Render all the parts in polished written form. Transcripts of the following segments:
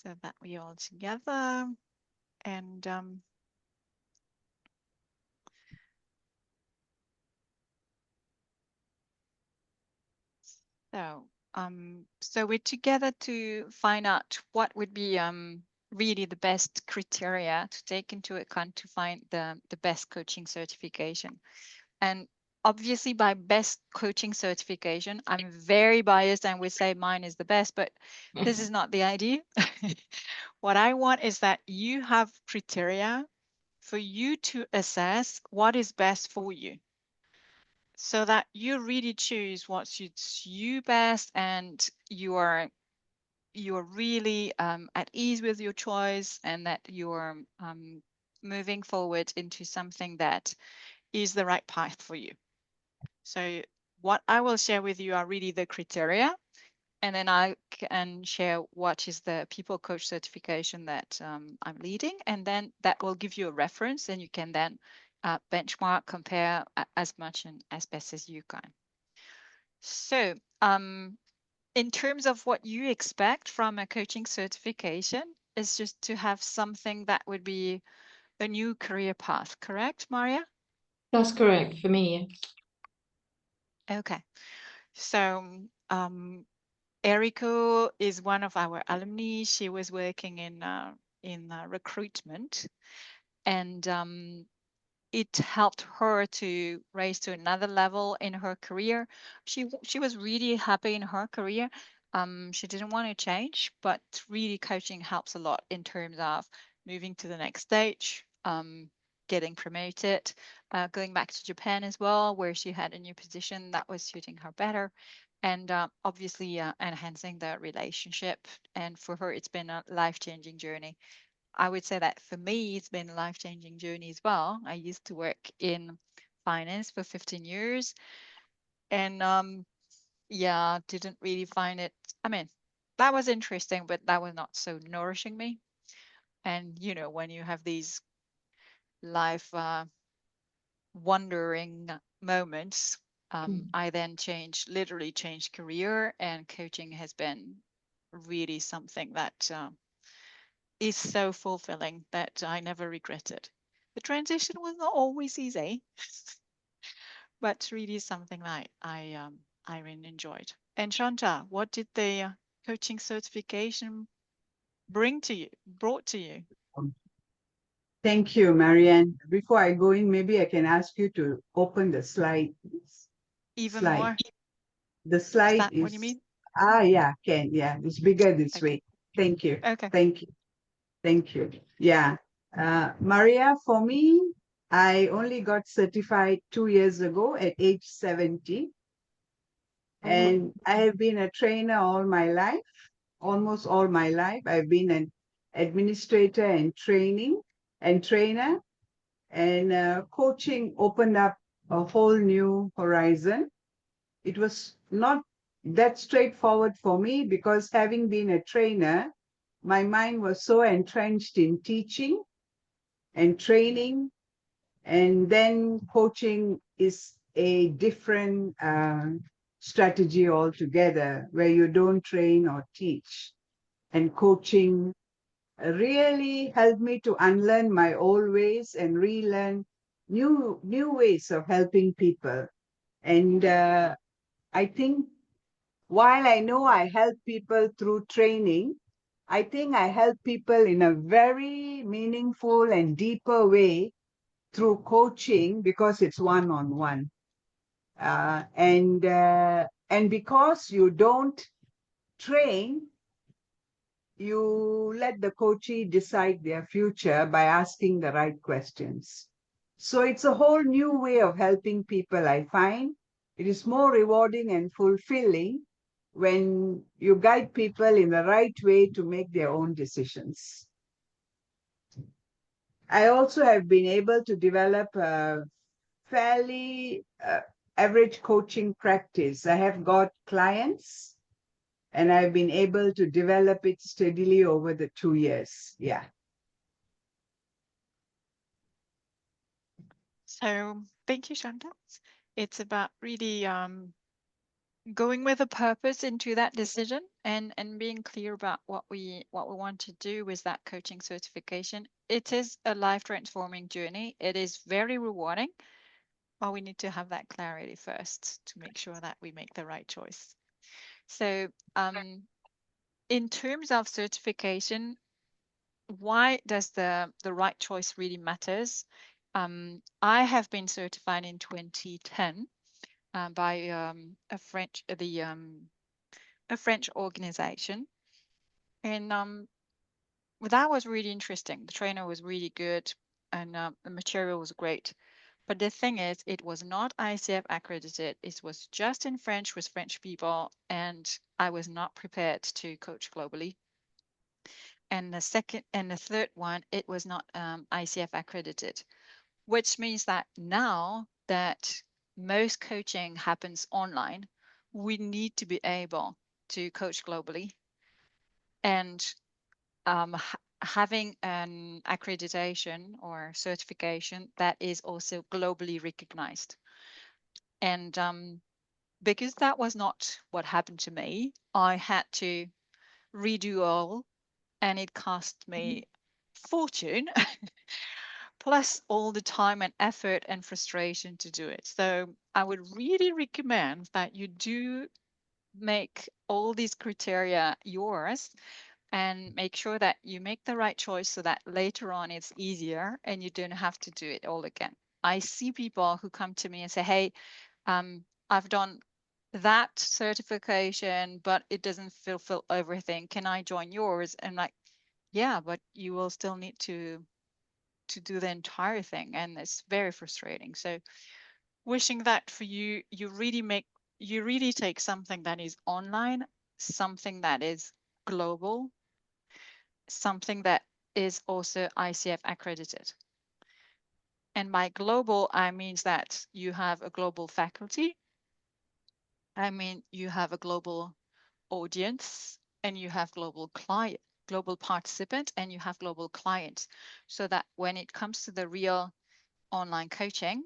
so that we're all together. And so we're together to find out what would be really the best criteria to take into account to find the best coaching certification. And obviously by best coaching certification, I'm very biased and would say mine is the best, but this is not the idea. What I want is that you have criteria for you to assess what is best for you, so that you really choose what suits you best, and you're really at ease with your choice, and that you're moving forward into something that is the right path for you. So what I will share with you are really the criteria, and then I can share what is the people coach certification that I'm leading, and then that will give you a reference, and you can then benchmark, compare as much and as best as you can. So in terms of what you expect from a coaching certification, is just to have something that would be a new career path, correct, Maria? That's correct for me. Okay. So Eriko is one of our alumni. She was working in recruitment, and it helped her to raise to another level in her career. She was really happy in her career. She didn't want to change, but really coaching helps a lot in terms of moving to the next stage, getting promoted, going back to Japan as well, where she had a new position that was suiting her better, and obviously enhancing the relationship. And for her, it's been a life-changing journey. I would say that for me, it's been a life-changing journey as well. I used to work in finance for 15 years, and yeah, didn't really find it. I mean, that was interesting, but that was not so nourishing me. And you know, when you have these life wandering moments, I then literally changed career, and coaching has been really something that is so fulfilling that I never regret it. The transition was not always easy, but really something that I really enjoyed. And Shanta, what did the coaching certification brought to you? Thank you, Marianne. Before I go in, maybe I can ask you to open the slide. Please. Even Slide. more? The Is slide that what you is, mean? yeah, can, yeah, it's bigger this Okay. way. Thank you. Okay. Thank you. Thank you. Yeah. Maria, for me, I only got certified 2 years ago at age 70. And I have been a trainer all my life, almost all my life. I've been an administrator and trainer, and coaching opened up a whole new horizon. It was not that straightforward for me because having been a trainer, my mind was so entrenched in teaching and training, and then coaching is a different strategy altogether where you don't train or teach. And coaching really helped me to unlearn my old ways and relearn new ways of helping people. And I think while I know I help people through training, I think I help people in a very meaningful and deeper way through coaching because it's one-on-one. And because you don't train, you let the coachee decide their future by asking the right questions. So it's a whole new way of helping people, I find. It is more rewarding and fulfilling when you guide people in the right way to make their own decisions. I also have been able to develop a fairly average coaching practice. I have got clients and I've been able to develop it steadily over the 2 years. Yeah. So thank you, Shanta. It's about really going with a purpose into that decision and being clear about what we want to do with that coaching certification. It is a life transforming journey. It is very rewarding, but we need to have that clarity first to make sure that we make the right choice. So in terms of certification, why does the right choice really matters? I have been certified in 2010 by a French organization, and that was really interesting. The trainer was really good, and the material was great. But the thing is, it was not ICF accredited. It was just in French with French people, and I was not prepared to coach globally. And the third one, it was not ICF accredited, which means that now that most coaching happens online, we need to be able to coach globally, and having an accreditation or certification that is also globally recognized. And because that was not what happened to me, I had to redo all, and it cost me fortune plus all the time and effort and frustration to do it. So I would really recommend that you do make all these criteria yours and make sure that you make the right choice so that later on it's easier and you don't have to do it all again. I see people who come to me and say, hey, I've done that certification, but it doesn't fulfill everything. Can I join yours? And like, yeah, but you will still need to do the entire thing, and it's very frustrating. So wishing that for you, you really take something that is online, something that is global, something that is also ICF accredited. And by global, I means that you have a global faculty. I mean, you have a global audience, and you have global client, global participant, and you have global clients. So that when it comes to the real online coaching,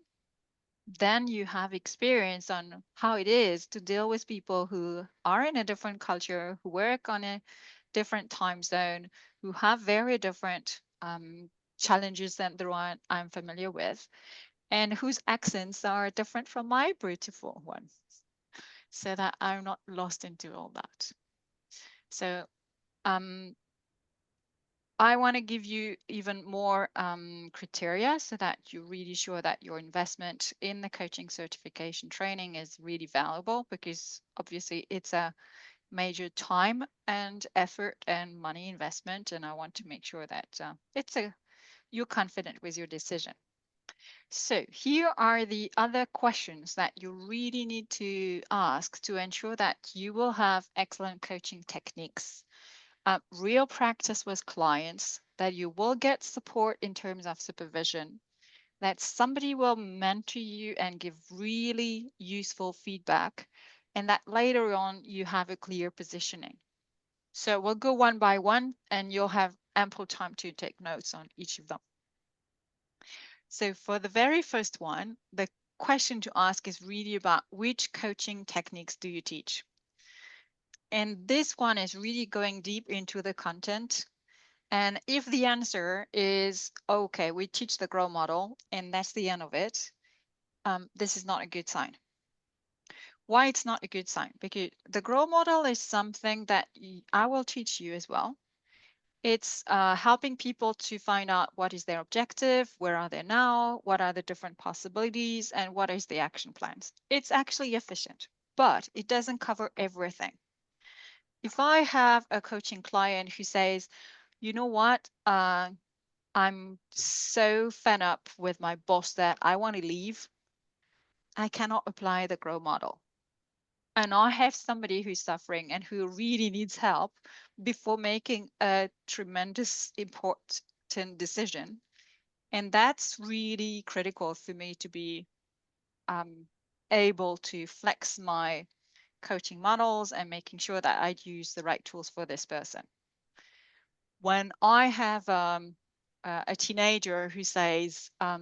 then you have experience on how it is to deal with people who are in a different culture, who work on a different time zone, who have very different challenges than the one I'm familiar with, and whose accents are different from my beautiful one, so that I'm not lost into all that. So I want to give you even more criteria so that you're really sure that your investment in the coaching certification training is really valuable, because obviously it's a major time and effort and money investment, and I want to make sure that you're confident with your decision. So here are the other questions that you really need to ask to ensure that you will have excellent coaching techniques, real practice with clients, that you will get support in terms of supervision, that somebody will mentor you and give really useful feedback, and that later on you have a clear positioning. So we'll go one by one, and you'll have ample time to take notes on each of them. So for the very first one, the question to ask is really about which coaching techniques do you teach? And this one is really going deep into the content. And if the answer is, okay, we teach the GROW model and that's the end of it, this is not a good sign. Why it's not a good sign? Because the GROW model is something that I will teach you as well. It's helping people to find out what is their objective, where are they now, what are the different possibilities, and what is the action plans. It's actually efficient, but it doesn't cover everything. If I have a coaching client who says, you know what, I'm so fed up with my boss that I want to leave, I cannot apply the GROW model. And I have somebody who's suffering and who really needs help before making a tremendous important decision. And that's really critical for me to be able to flex my coaching models and making sure that I use the right tools for this person. When I have a teenager who says, I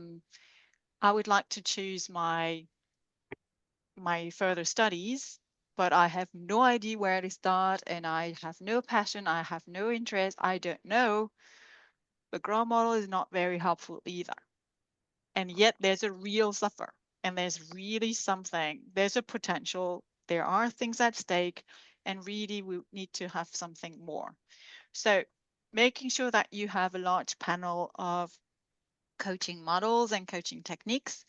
would like to choose my further studies, but I have no idea where to start and I have no passion, I have no interest, I don't know, the growth model is not very helpful either. And yet there's a real suffer and there's really something, there's a potential, there are things at stake, and really we need to have something more. So making sure that you have a large panel of coaching models and coaching techniques,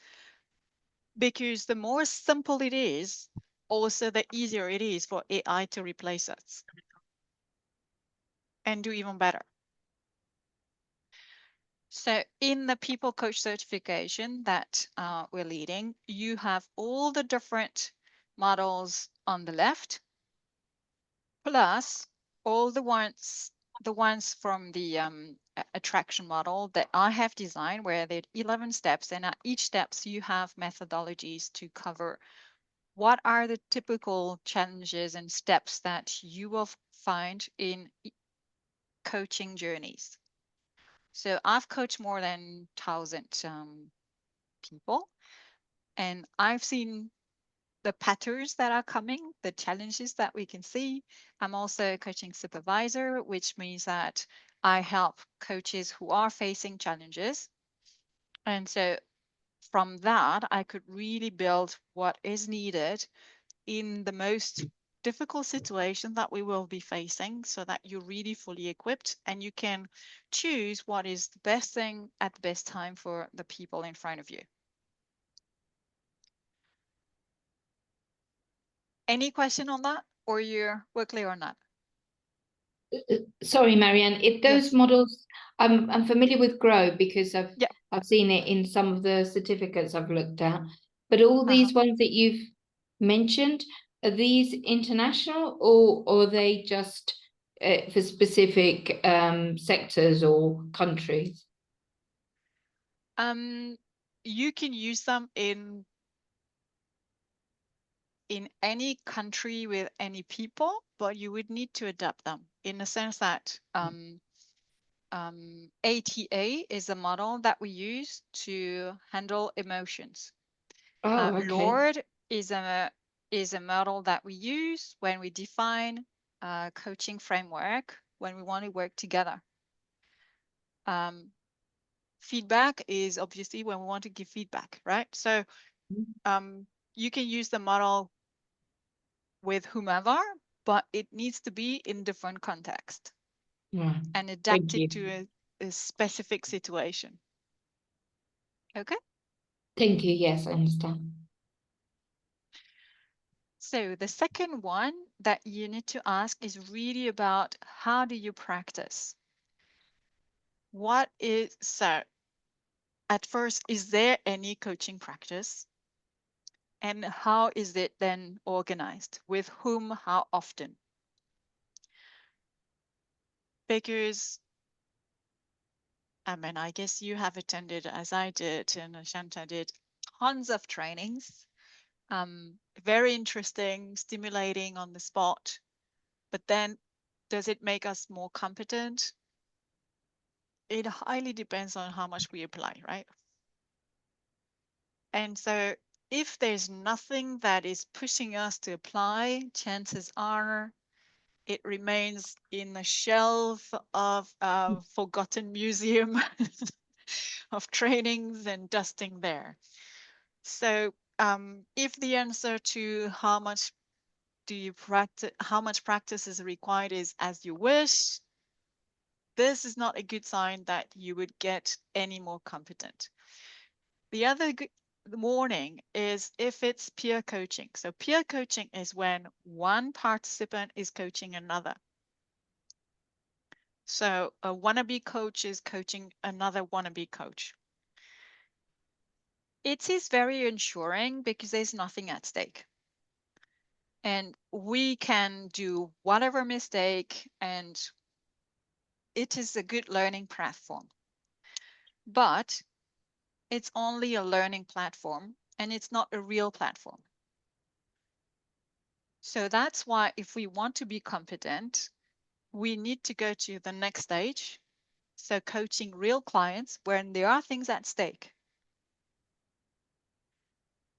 because the more simple it is, also the easier it is for AI to replace us and do even better. So in the people coach certification that we're leading, you have all the different models on the left, plus all the ones from the attraction model that I have designed, where there are 11 steps, and at each steps you have methodologies to cover what are the typical challenges and steps that you will find in coaching journeys. So I've coached more than 1,000 people, and I've seen the patterns that are coming, the challenges that we can see. I'm also a coaching supervisor, which means that I help coaches who are facing challenges. And so from that, I could really build what is needed in the most difficult situation that we will be facing, so that you're really fully equipped and you can choose what is the best thing at the best time for the people in front of you. Any question on that, or we're clear on that? Sorry, Marianne, if those Yes. models, I'm familiar with Grow because Yeah. I've seen it in some of the certificates I've looked at. But all Uh-huh. these ones that you've mentioned, are these international or are they just for specific sectors or countries? You can use them in any country with any people, but you would need to adapt them in the sense that ATA is a model that we use to handle emotions. Oh, okay. Lord is a model that we use when we define a coaching framework when we want to work together. Feedback is obviously when we want to give feedback, right? So you can use the model with whomever, but it needs to be in different context Right. and Thank adapted you. to a specific situation. Okay. Thank you. Yes, I understand. So the second one that you need to ask is really about how do you practice? So at first, is there any coaching practice? And how is it then organized? With whom, how often? Because, I mean, I guess you have attended, as I did, and Shanta did, tons of trainings. Very interesting, stimulating on the spot. But then, does it make us more competent? It highly depends on how much we apply, right? And so if there's nothing that is pushing us to apply, chances are it remains in the shelf of a forgotten museum of trainings and dusting there. So if the answer to how much do you practice, how much practice is required is as you wish, this is not a good sign that you would get any more competent. The other good warning is if it's peer coaching. So peer coaching is when one participant is coaching another. So a wannabe coach is coaching another wannabe coach. It is very ensuring because there's nothing at stake. And we can do whatever mistake, and it is a good learning platform. But it's only a learning platform and it's not a real platform. So that's why if we want to be competent, we need to go to the next stage. So coaching real clients when there are things at stake.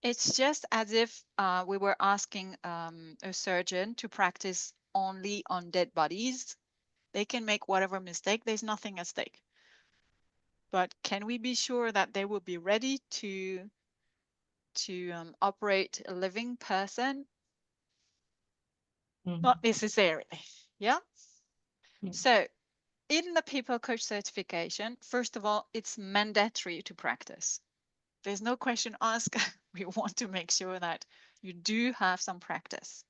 It's just as if we were asking a surgeon to practice only on dead bodies. They can make whatever mistake, there's nothing at stake. But can we be sure that they will be ready to operate a living person? Not necessarily. Yeah. So in the people coach certification, first of all, it's mandatory to practice. There's no question asked. We want to make sure that you do have some practice.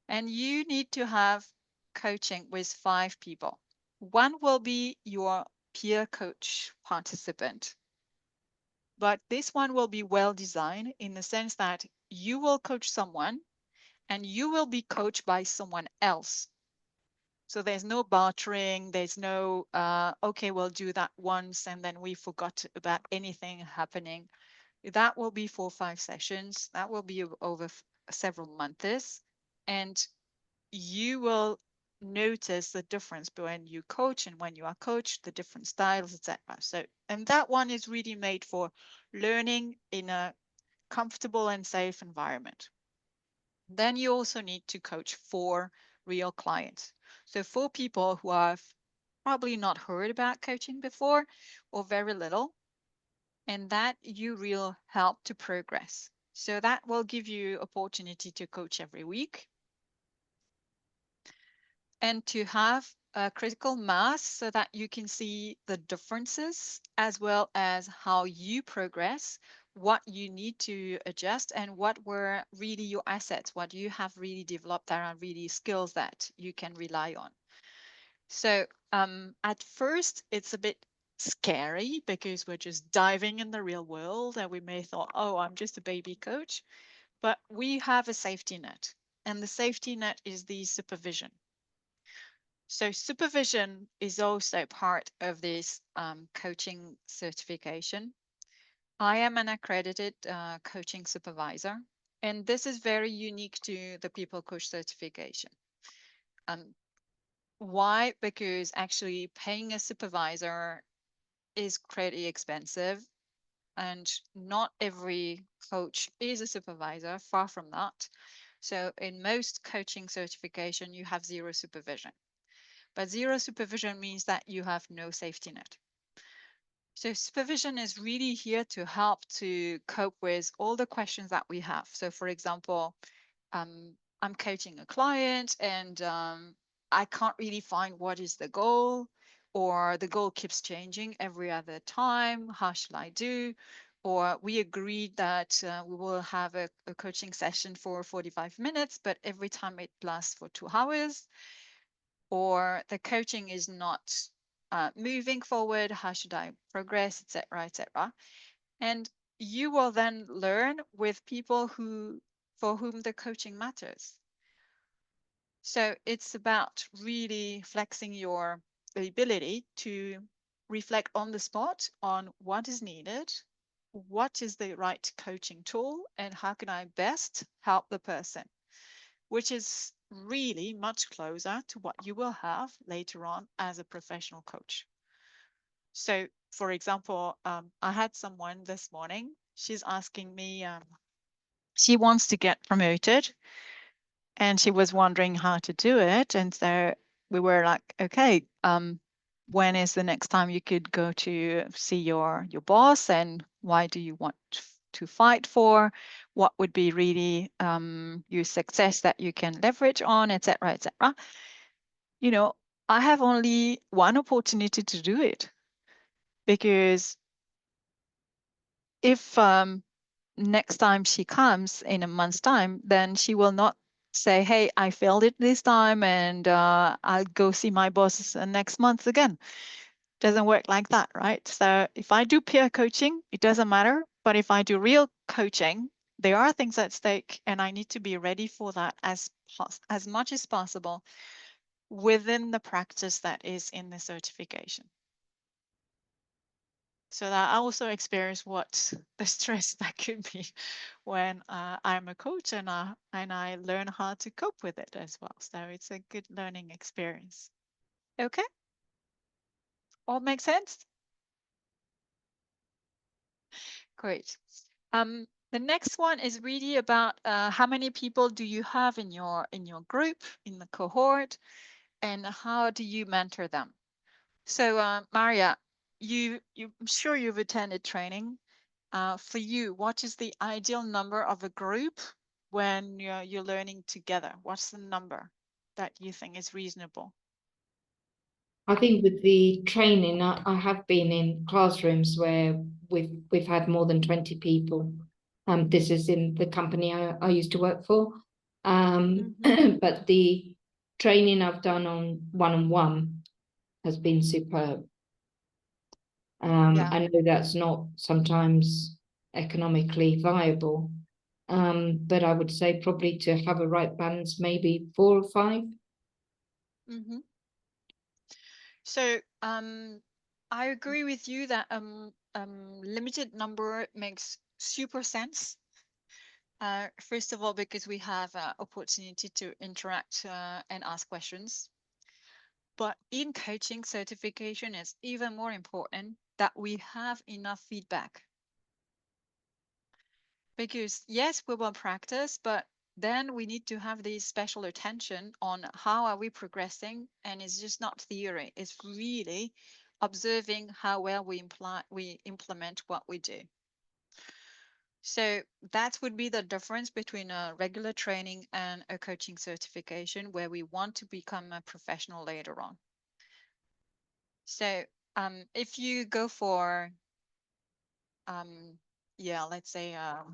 And you need to have coaching with 5 people. One will be your peer coach participant. But this one will be well designed in the sense that you will coach someone and you will be coached by someone else. So there's no bartering. There's no, okay, we'll do that once and then we forgot about anything happening. That will be 4 or 5 sessions. That will be over several months. And you will notice the difference when you coach and when you are coached, the different styles, etc. So, and that one is really made for learning in a comfortable and safe environment. Then you also need to coach 4 real clients. So 4 people who have probably not heard about coaching before or very little, and that you will help to progress. So that will give you opportunity to coach every week and to have a critical mass so that you can see the differences as well as how you progress, what you need to adjust, and what were really your assets, what you have really developed that are really skills that you can rely on. So at first, it's a bit scary because we're just diving in the real world and we may thought, oh, I'm just a baby coach, but we have a safety net, and the safety net is the supervision. So supervision is also part of this coaching certification. I am an accredited coaching supervisor, and this is very unique to the People Coach certification. Why? Because actually paying a supervisor is pretty expensive, and not every coach is a supervisor, far from that. So in most coaching certification, you have 0 supervision. But 0 supervision means that you have no safety net. So supervision is really here to help to cope with all the questions that we have. So for example, I'm coaching a client and I can't really find what is the goal, or the goal keeps changing every other time. How should I do? Or we agreed that we will have a coaching session for 45 minutes, but every time it lasts for 2 hours. Or the coaching is not moving forward. How should I progress, etc., etc. And you will then learn with people for whom the coaching matters. So it's about really flexing your ability to reflect on the spot on what is needed, what is the right coaching tool, and how can I best help the person, which is really much closer to what you will have later on as a professional coach. So, for example, I had someone this morning, she's asking me, she wants to get promoted and she was wondering how to do it. And so we were like, okay, when is the next time you could go to see your boss, and why do you want to fight for? What would be really your success that you can leverage on, etc., etc. You know, I have only one opportunity to do it, because if next time she comes in a month's time, then she will not say, hey, I failed it this time and I'll go see my boss next month again. Doesn't work like that, right? So if I do peer coaching, it doesn't matter. But if I do real coaching, there are things at stake, and I need to be ready for that as much as possible within the practice that is in the certification. So that I also experience what the stress that could be when I'm a coach, and I learn how to cope with it as well. So it's a good learning experience. Okay, all makes sense? Great. The next one is really about how many people do you have in your group, in the cohort, and how do you mentor them? So, Maria, I'm sure you've attended training. For you, what is the ideal number of a group when you're learning together? What's the number that you think is reasonable? I think with the training, I have been in classrooms where we've had more than 20 people. This is in the company I used to work for. But the training I've done on one-on-one has been superb. Yeah. I know that's not sometimes economically viable, but I would say probably to have a right balance, maybe 4 or 5. So, I agree with you that limited number makes super sense. First of all, because we have opportunity to interact and ask questions. But in coaching certification, it's even more important that we have enough feedback. Because yes, we will practice, but then we need to have this special attention on how are we progressing, and it's just not theory. It's really observing how well we implement what we do. So that would be the difference between a regular training and a coaching certification where we want to become a professional later on. So if you go for, yeah, let's say a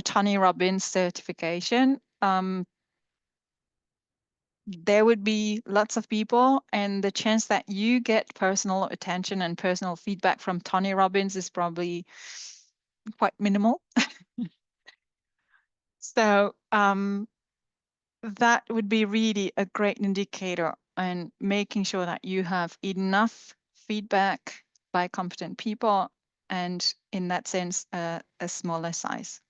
Tony Robbins certification, there would be lots of people, and the chance that you get personal attention and personal feedback from Tony Robbins is probably quite minimal. So that would be really a great indicator, and making sure that you have enough feedback by competent people, and in that sense, a smaller size.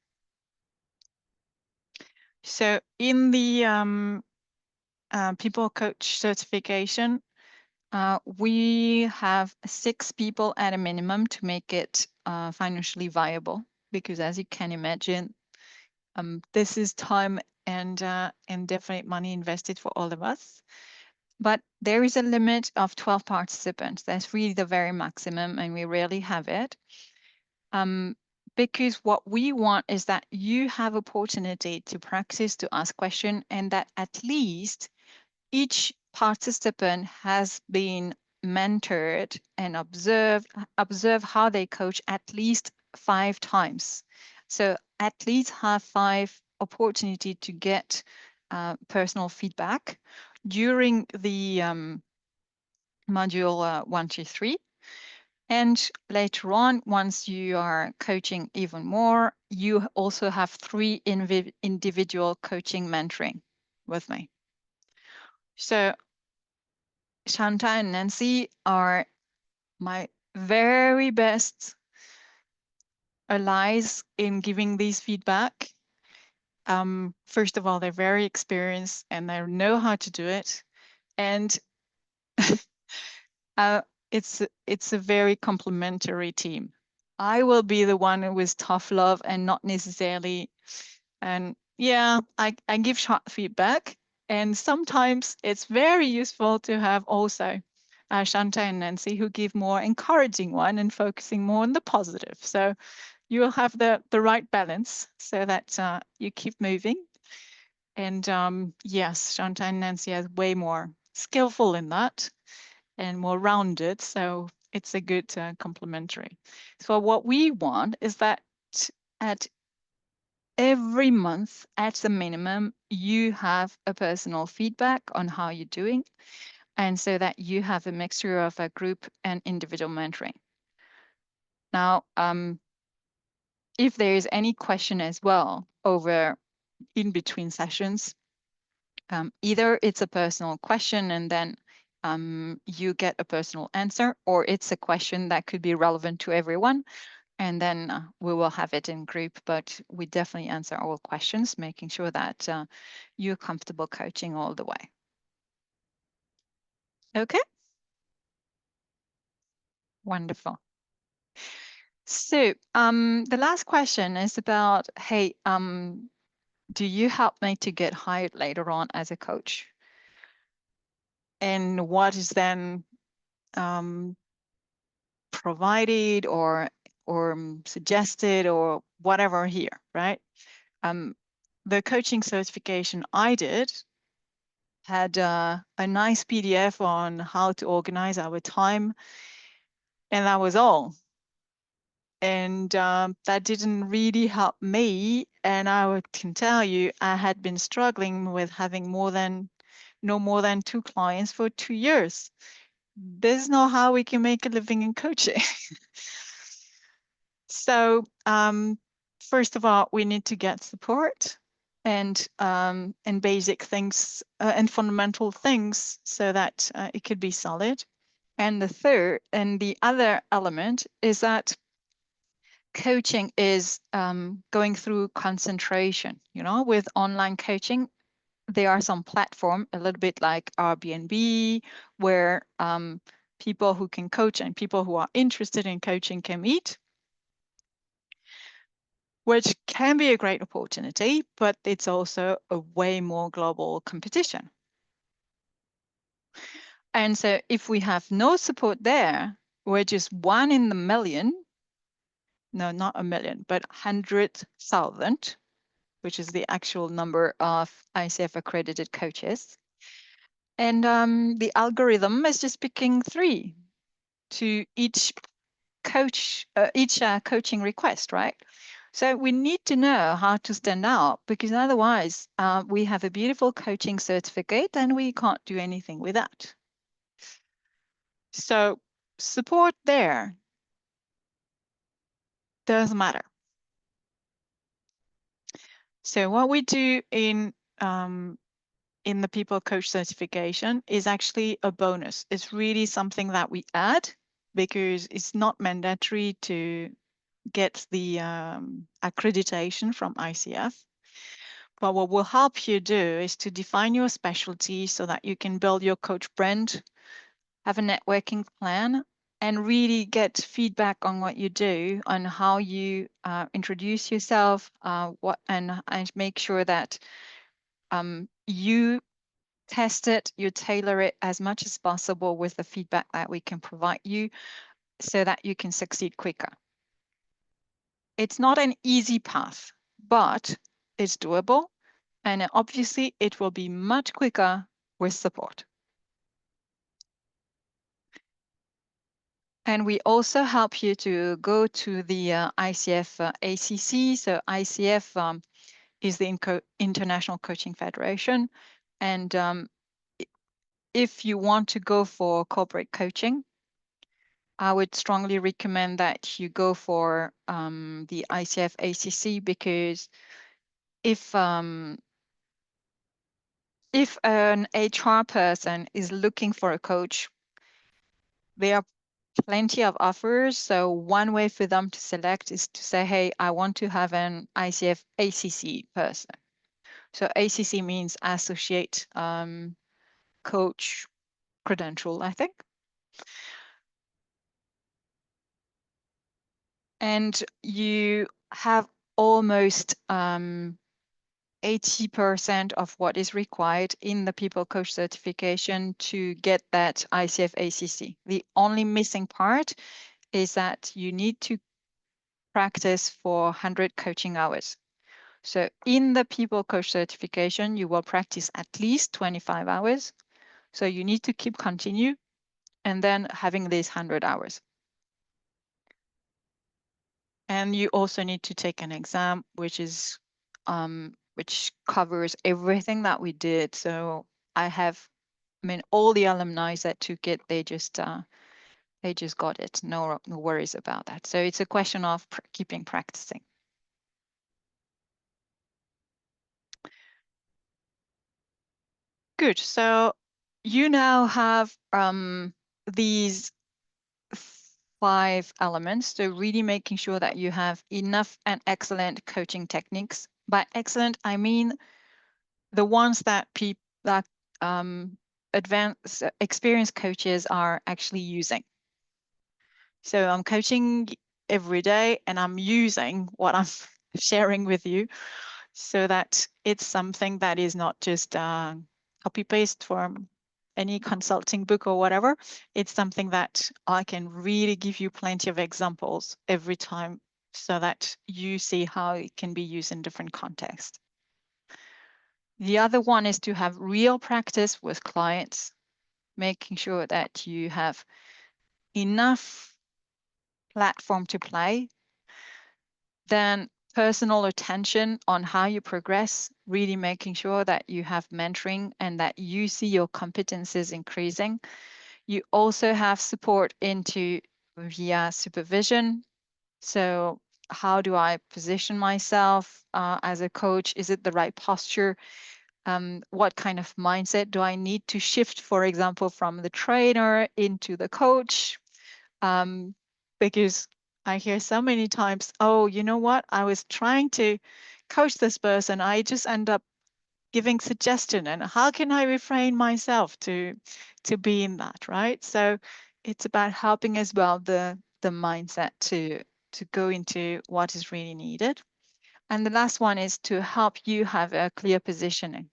So in the people coach certification, we have 6 people at a minimum to make it financially viable, because as you can imagine, this is time and definite money invested for all of us. But there is a limit of 12 participants. That's really the very maximum, and we rarely have it. Because what we want is that you have opportunity to practice, to ask questions, and that at least each participant has been mentored and observe how they coach at least 5 times. So at least have 5 opportunity to get personal feedback during the module 1 to 3. And later on, once you are coaching even more, you also have 3 individual coaching mentoring with me. So Shanta and Nancy are my very best allies in giving these feedback. First of all, they're very experienced and they know how to do it. And it's a very complementary team. I will be the one who is tough love and not necessarily, and yeah, I give short feedback. And sometimes it's very useful to have also Shanta and Nancy who give more encouraging one and focusing more on the positive. So you will have the right balance so that you keep moving. And yes, Shanta and Nancy are way more skillful in that and more rounded. So it's a good complementary. So what we want is that at every month, at the minimum, you have a personal feedback on how you're doing, and so that you have a mixture of a group and individual mentoring. Now, if there is any question as well over in between sessions, either it's a personal question and then you get a personal answer, or it's a question that could be relevant to everyone, and then we will have it in group, but we definitely answer all questions, making sure that you're comfortable coaching all the way. Okay. Wonderful. So the last question is about, hey, do you help me to get hired later on as a coach? And what is then provided or suggested or whatever here, right? The coaching certification I did had a nice PDF on how to organize our time, and that was all. And that didn't really help me. And can tell you, I had been struggling with having no more than 2 clients for 2 years. There's no how we can make a living in coaching. So first of all, we need to get support and basic things and fundamental things so that it could be solid. And the other element is that coaching is going through concentration. With online coaching, there are some platform, a little bit like Airbnb, where people who can coach and people who are interested in coaching can meet, which can be a great opportunity, but it's also a way more global competition. And so if we have no support there, we're just 1 in the million, no, not a million, but 100,000, which is the actual number of ICF accredited coaches. And the algorithm is just picking 3 to each coaching request, right? So we need to know how to stand out, because otherwise we have a beautiful coaching certificate and we can't do anything with that. So support there does matter. So what we do in the People Coach certification is actually a bonus. It's really something that we add because it's not mandatory to get the accreditation from ICF. But what will help you do is to define your specialty so that you can build your coach brand, have a networking plan, and really get feedback on what you do, on how you introduce yourself, and make sure that you test it, you tailor it as much as possible with the feedback that we can provide you so that you can succeed quicker. It's not an easy path, but it's doable. And obviously it will be much quicker with support. And we also help you to go to the ICF ACC. So ICF is the International Coaching Federation. And if you want to go for corporate coaching, I would strongly recommend that you go for the ICF ACC, because if an HR person is looking for a coach, there are plenty of offers. So one way for them to select is to say, hey, I want to have an ICF ACC person. So ACC means Associate Coach Credential, I think. And you have almost 80% of what is required in the People Coach certification to get that ICF ACC. The only missing part is that you need to practice for 100 coaching hours. So in the People Coach certification, you will practice at least 25 hours. So you need to continue and then having these 100 hours. And you also need to take an exam, which covers everything that we did. So all the alumni that took it, they just got it. No worries about that. So it's a question of keeping practicing. Good. So you now have these 5 elements. So really making sure that you have enough and excellent coaching techniques. By excellent, I mean the ones that advanced experienced coaches are actually using. So coaching every day, and I'm using what I'm sharing with you so that it's something that is not just copy paste from any consulting book or whatever. It's something that I can really give you plenty of examples every time so that you see how it can be used in different contexts. The other one is to have real practice with clients, making sure that you have enough platform to play, then personal attention on how you progress, really making sure that you have mentoring and that you see your competences increasing. You also have support into via supervision. So how do I position myself as a coach? Is it the right posture? What kind of mindset do I need to shift, for example, from the trainer into the coach? Because I hear so many times, oh, you know what? I was trying to coach this person. I just end up giving suggestion, and how can I refrain myself to be in that, right? So it's about helping as well the mindset to go into what is really needed. And the last one is to help you have a clear positioning.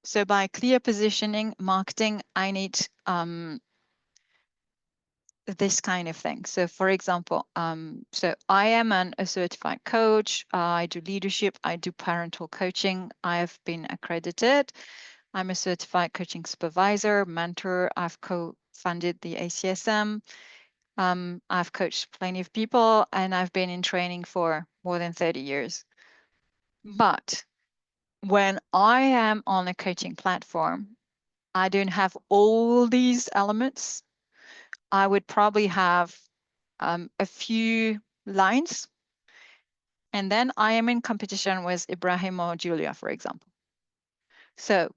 So by clear positioning, marketing, I need this kind of thing. So for example, so I am a certified coach. I do leadership. I do parental coaching. I have been accredited. I'm a certified coaching supervisor, mentor. I've co-funded the ACSM. I've coached plenty of people, and I've been in training for more than 30 years. But when I am on a coaching platform, I don't have all these elements. I would probably have a few lines, and then I am in competition with Ibrahim or Julia, for example. So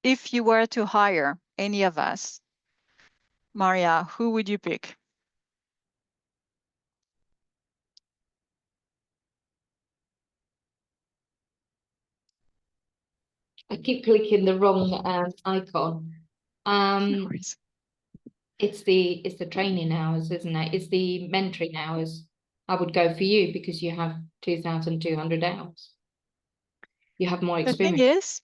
if you were to hire any of us, Maria, who would you pick? I keep clicking the wrong icon. No worries. It's the training hours, isn't it? It's the mentoring hours. I would go for you because you have 2,200 hours. You have more The thing experience.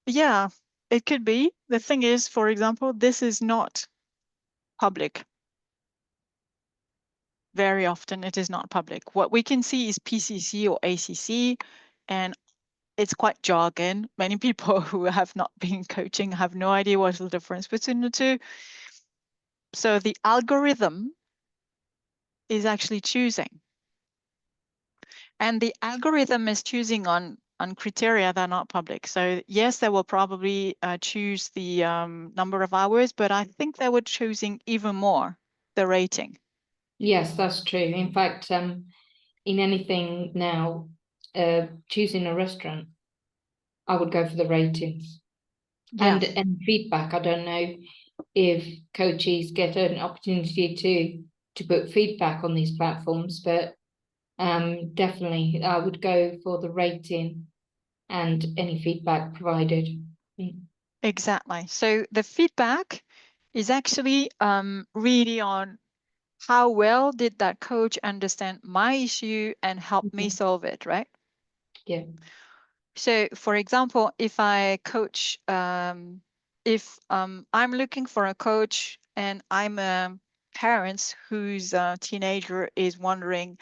is, yeah, it could be. The thing is, for example, this is not public. Very often it is not public. What we can see is PCC or ACC, and it's quite jargon. Many people who have not been coaching have no idea what's the difference between the two. So the algorithm is actually choosing. And the algorithm is choosing on criteria that are not public. So yes, they will probably choose the number of hours, but I think they were choosing even more the rating. Yes, that's true. In fact, in anything now, choosing a restaurant, I would go for the ratings. Yeah. And feedback. I don't know if coaches get an opportunity to put feedback on these platforms, but definitely I would go for the rating and any feedback provided. Exactly. So the feedback is actually really on how well did that coach understand my issue and help me solve it, right? Yeah. So for example, if I coach, if I'm looking for a coach and I'm a parent whose teenager is wondering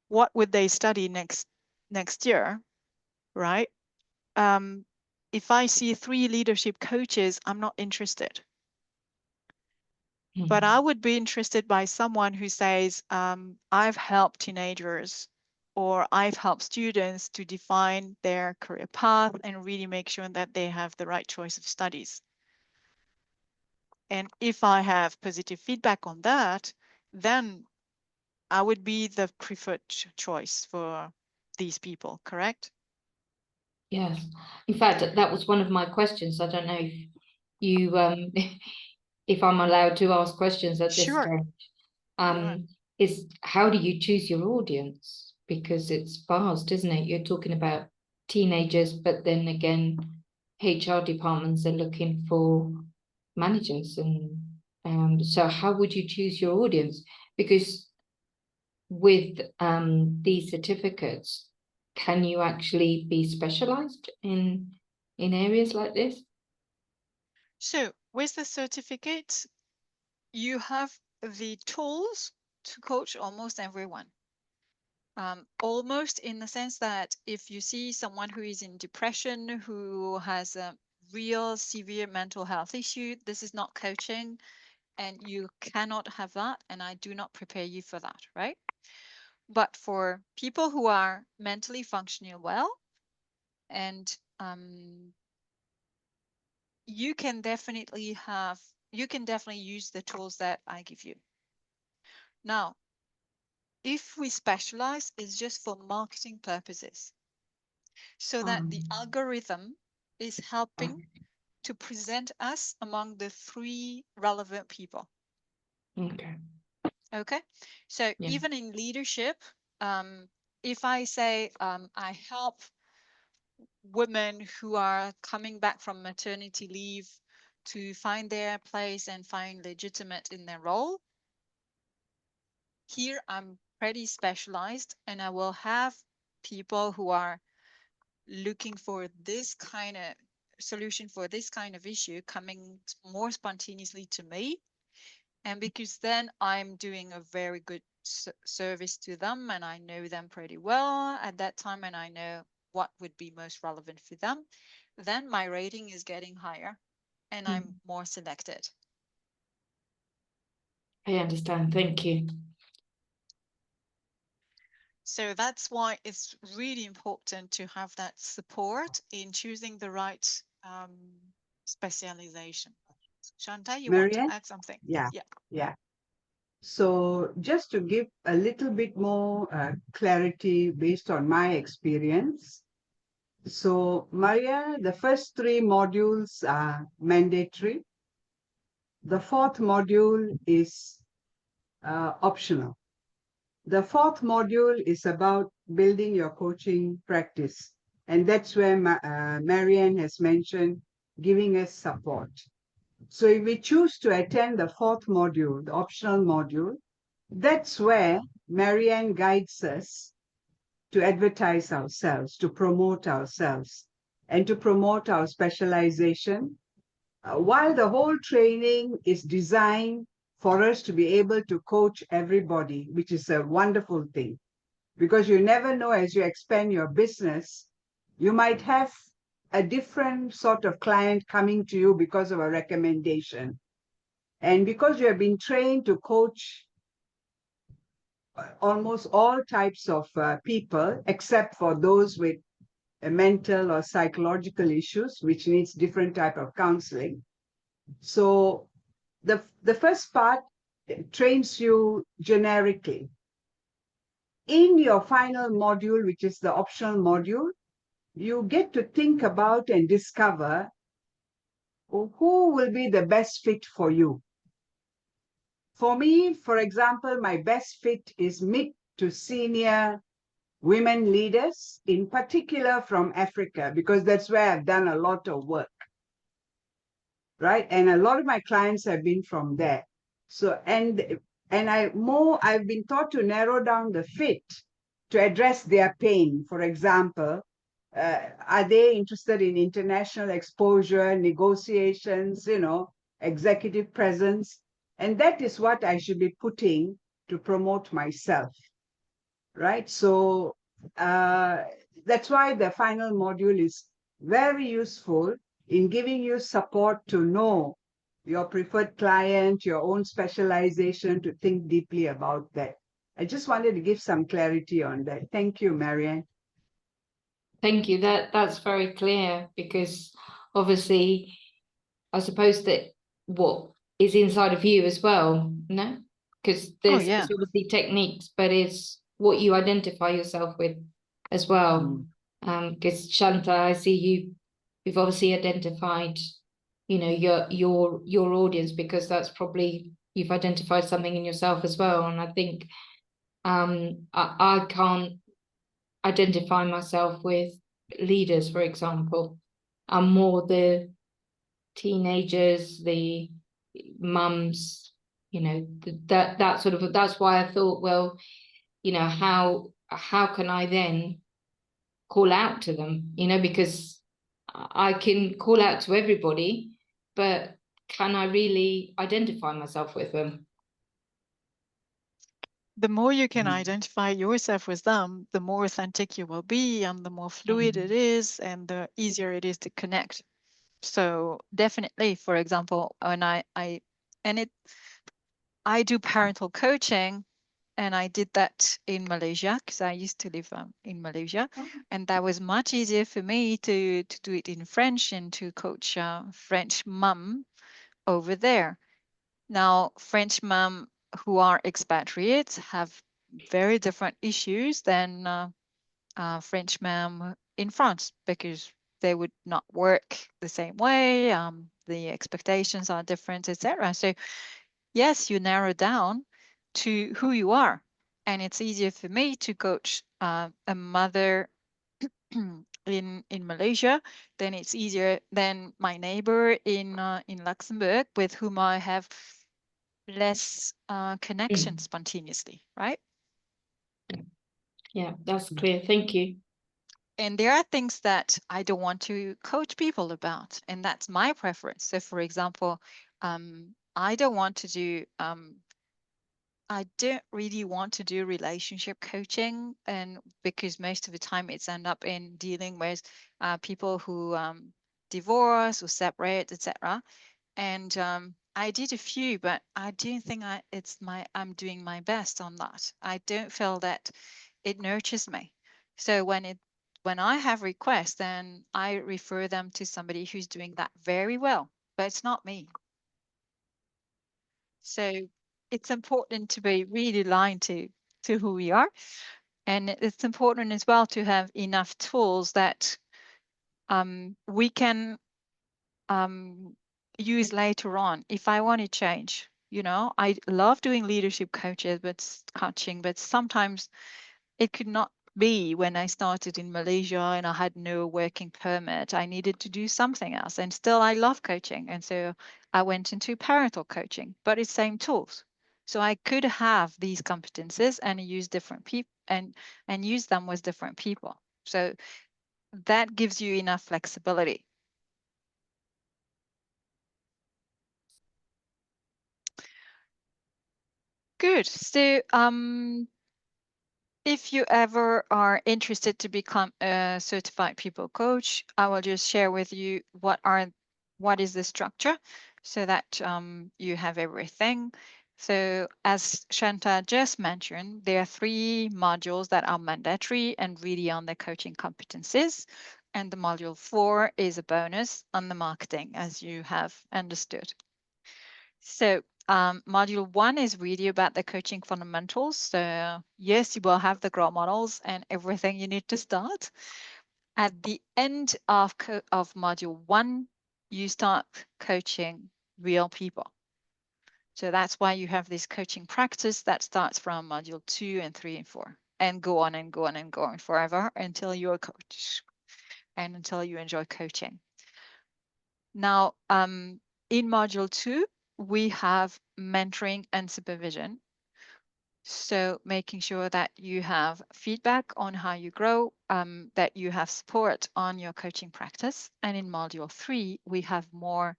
what would they study next year, right? If I see 3 leadership coaches, I'm not interested. But I would be interested by someone who says, I've helped teenagers or I've helped students to define their career path and really make sure that they have the right choice of studies. And if I have positive feedback on that, then I would be the preferred choice for these people, correct? Yes. In fact, that was one of my questions. I don't know if you if I'm allowed to ask questions at this Sure. stage. Yeah. Is how do you choose your audience? Because it's vast, isn't it? You're talking about teenagers, but then again, HR departments are looking for managers and So how would you choose your audience? Because with these certificates, can you actually be specialized in areas like this? So with the certificate, you have the tools to coach almost everyone. Almost in the sense that if you see someone who is in depression, who has a real severe mental health issue, this is not coaching, and you cannot have that, and I do not prepare you for that, right? But for people who are mentally functioning well, and you can definitely use the tools that I give you. Now, if we specialize, it's just for marketing purposes, so that the algorithm is helping to present us among the 3 relevant people. Okay. Okay. So Yeah. even in leadership, if I say I help women who are coming back from maternity leave to find their place and find legitimate in their role, here I'm pretty specialized, and I will have people who are looking for this kind of solution for this kind of issue coming more spontaneously to me. And because then I'm doing a very good service to them, and I know them pretty well at that time, and I know what would be most relevant for them, then my rating is getting higher and I'm more selected. I understand. Thank you. So that's why it's really important to have that support in choosing the right specialization. Shanta, you want to Marianne? add something? Yeah. So just to give a little bit more clarity based on my experience. So Maria, the first 3 modules are mandatory. The 4th module is optional. The 4th module is about building your coaching practice. And that's where Marianne has mentioned giving us support. So if we choose to attend the 4th module, the optional module, that's where Marianne guides us to advertise ourselves, to promote ourselves, and to promote our specialization. While the whole training is designed for us to be able to coach everybody, which is a wonderful thing, because you never know as you expand your business, you might have a different sort of client coming to you because of a recommendation. And because you have been trained to coach almost all types of people, except for those with mental or psychological issues, which needs different type of counseling. So the first part trains you generically. In your final module, which is the optional module, you get to think about and discover who will be the best fit for you. For me, for example, my best fit is mid to senior women leaders, in particular from Africa, because that's where I've done a lot of work, right? And a lot of my clients have been from there. So, and I've been taught to narrow down the fit to address their pain. For example, are they interested in international exposure, negotiations, executive presence? And that is what I should be putting to promote myself, right? So that's why the final module is very useful in giving you support to know your preferred client, your own specialization, to think deeply about that. I just wanted to give some clarity on that. Thank you, Marianne. Thank you. That's very clear, because obviously I suppose that what is inside of you as well, no? Because there's obviously techniques, but it's what you identify yourself with as well. Because Shanta, I see you've obviously identified, your audience, because that's probably, you've identified something in yourself as well. And I think I can't identify myself with leaders, for example. I'm more the teenagers, the mums, that sort of, that's why I thought, well, how can I then call out to them, because I can call out to everybody, but can I really identify myself with them? The more you can identify yourself with them, the more authentic you will be, and the more fluid it is, and the easier it is to connect. So definitely, for example, when I do parental coaching, and I did that in Malaysia because I used to live in Malaysia, and that was much easier for me to do it in French and to coach French mum over there. Now, French mum who are expatriates have very different issues than French mum in France, because they would not work the same way. The expectations are different, etc. So yes, you narrow down to who you are, and it's easier for me to coach a mother in Malaysia, then it's easier than my neighbor in Luxembourg, with whom I have less connection spontaneously, right? Yeah, that's clear. Thank you. And there are things that I don't want to coach people about, and that's my preference. So, for example, I don't want to do I don't really want to do relationship coaching, and because most of the time it's end up in dealing with people who divorce or separate, etc. And I did a few, but I don't think I'm doing my best on that. I don't feel that it nurtures me. So when I have requests, then I refer them to somebody who's doing that very well, but it's not me. So it's important to be really aligned to who we are. And it's important as well to have enough tools that we can use later on if I want to change. I love doing leadership coaching, but sometimes it could not be. When I started in Malaysia and I had no working permit, I needed to do something else. And still, I love coaching. And so I went into parental coaching, but it's same tools. So I could have these competences and use different people and use them with different people. So that gives you enough flexibility. Good. So if you ever are interested to become a certified people coach, I will just share with you what is the structure, so that you have everything. So as Shanta just mentioned, there are 3 modules that are mandatory and really on the coaching competencies. And the module 4 is a bonus on the marketing, as you have understood. So module 1 is really about the coaching fundamentals. So yes, you will have the growth models and everything you need to start. At the end of module 1, you start coaching real people. So that's why you have this coaching practice that starts from module 2 and 3 and 4, and go on and go on and go on forever until you're a coach and until you enjoy coaching. Now, in module 2, we have mentoring and supervision. So making sure that you have feedback on how you grow, that you have support on your coaching practice. And in module 3, we have more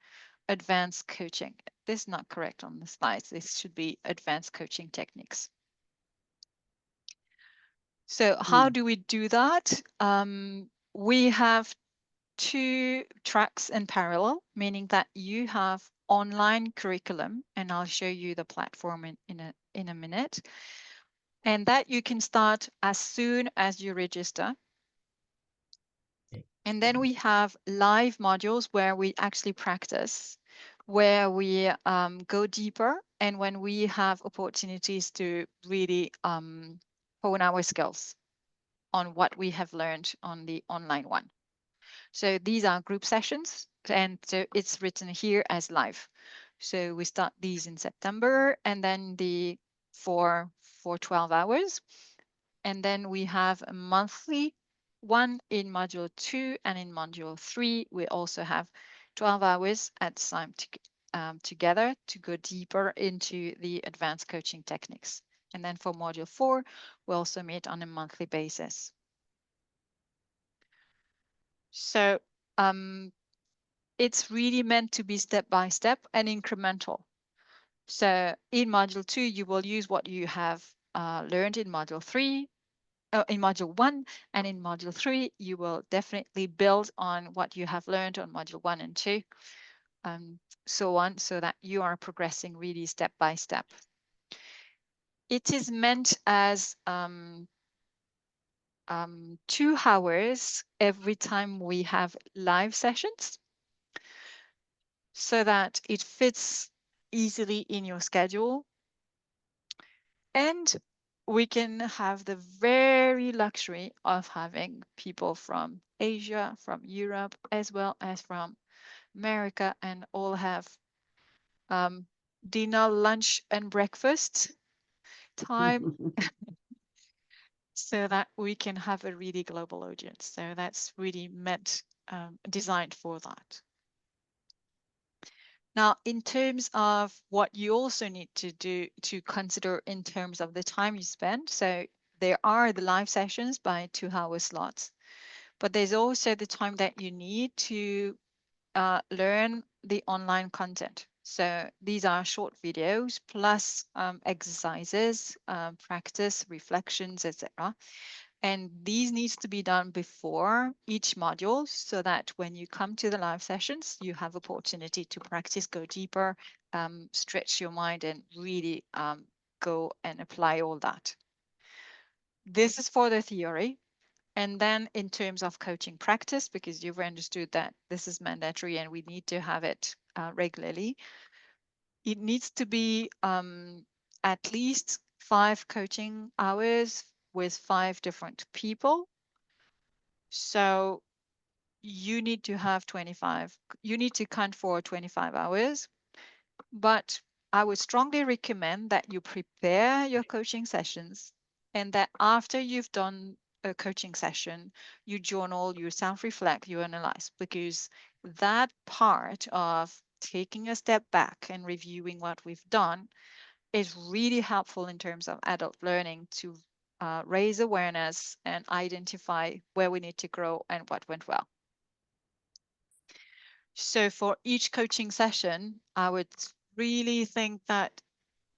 advanced coaching. This is not correct on the slides. This should be advanced coaching techniques. So how do we do that? We have 2 tracks in parallel, meaning that you have online curriculum, and I'll show you the platform in a minute, and that you can start as soon as you register. And then we have live modules where we actually practice, where we go deeper, and when we have opportunities to really hone our skills on what we have learned on the online one. So these are group sessions, and so it's written here as live. So we start these in September, and then for 12 hours. And then we have a monthly one in module 2, and in module 3, we also have 12 hours at the together to go deeper into the advanced coaching techniques. And then for module 4, we also meet on a monthly basis. So it's really meant to be step by step and incremental. So in module 2, you will use what you have learned in module 3, in module 1, and in module 3, you will definitely build on what you have learned on module 1 and 2, so on, so that you are progressing really step by step. It is meant as 2 hours every time we have live sessions, so that it fits easily in your schedule. And we can have the very luxury of having people from Asia, from Europe, as well as from America, and all have dinner, lunch, and breakfast time so that we can have a really global audience. So that's really meant, designed for that. Now, in terms of what you also need to do to consider in terms of the time you spend, so there are the live sessions by 2-hour slots, but there's also the time that you need to learn the online content. So these are short videos plus exercises, practice, reflections, etc. And these needs to be done before each module so that when you come to the live sessions, you have opportunity to practice, go deeper, stretch your mind, and really go and apply all that. This is for the theory. And then in terms of coaching practice, because you've understood that this is mandatory and we need to have it regularly, it needs to be at least 5 coaching hours with 5 different people. So you need to have 25, you need to count for 25 hours, but I would strongly recommend that you prepare your coaching sessions and that after you've done a coaching session, you journal, you self-reflect, you analyze, because that part of taking a step back and reviewing what we've done is really helpful in terms of adult learning to raise awareness and identify where we need to grow and what went well. So for each coaching session, I would really think that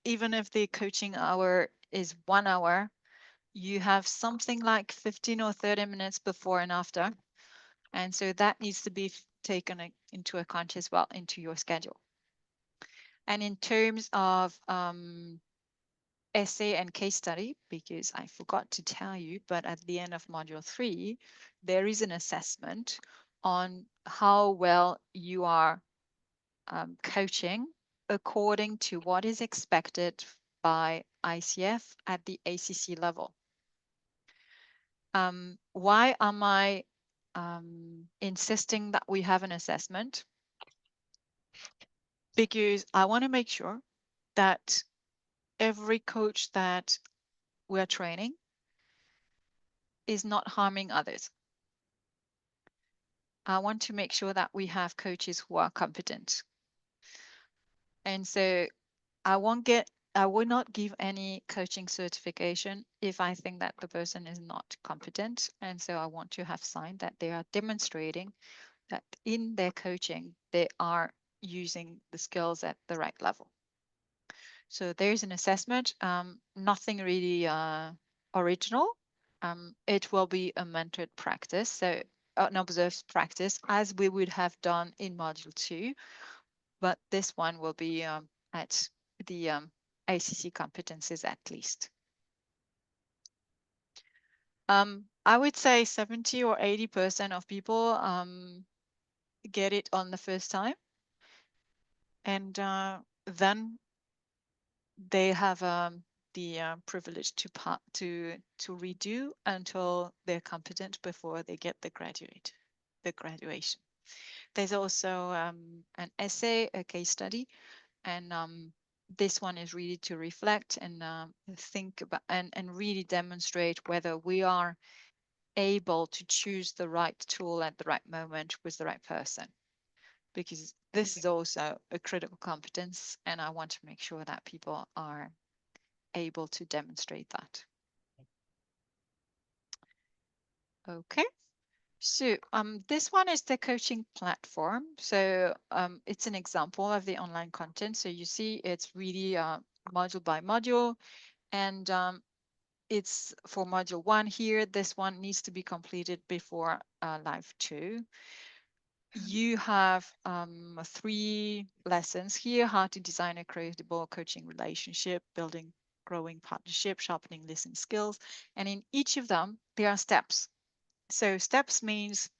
even if the coaching hour is 1 hour, you have something like 15 or 30 minutes before and after. And so that needs to be taken into account as well into your schedule. And in terms of essay and case study, because I forgot to tell you, but at the end of module 3, there is an assessment on how well you are coaching according to what is expected by ICF at the ACC level. Why am I insisting that we have an assessment? Because I want to make sure that every coach that we're training is not harming others. I want to make sure that we have coaches who are competent. And so I will not give any coaching certification if I think that the person is not competent. And so I want to have signed that they are demonstrating that in their coaching, they are using the skills at the right level. So there's an assessment, nothing really original. It will be a mentored practice, so an observed practice as we would have done in module 2, but this one will be at the ACC competencies at least. I would say 70 or 80% of people get it on the first time, and then they have the privilege to redo until they're competent before they get the graduation. There's also an essay, a case study, and this one is really to reflect and think about and really demonstrate whether we are able to choose the right tool at the right moment with the right person. because this is also a critical competence, and I want to make sure that people are able to demonstrate that. Okay. So this one is the coaching platform. So it's an example of the online content. So you see it's really module by module, and it's for module 1 here. This one needs to be completed before live 2. You have 3 lessons here: how to design a credible coaching relationship, building growing partnership, sharpening listening skills. And in each of them, there are steps. So steps means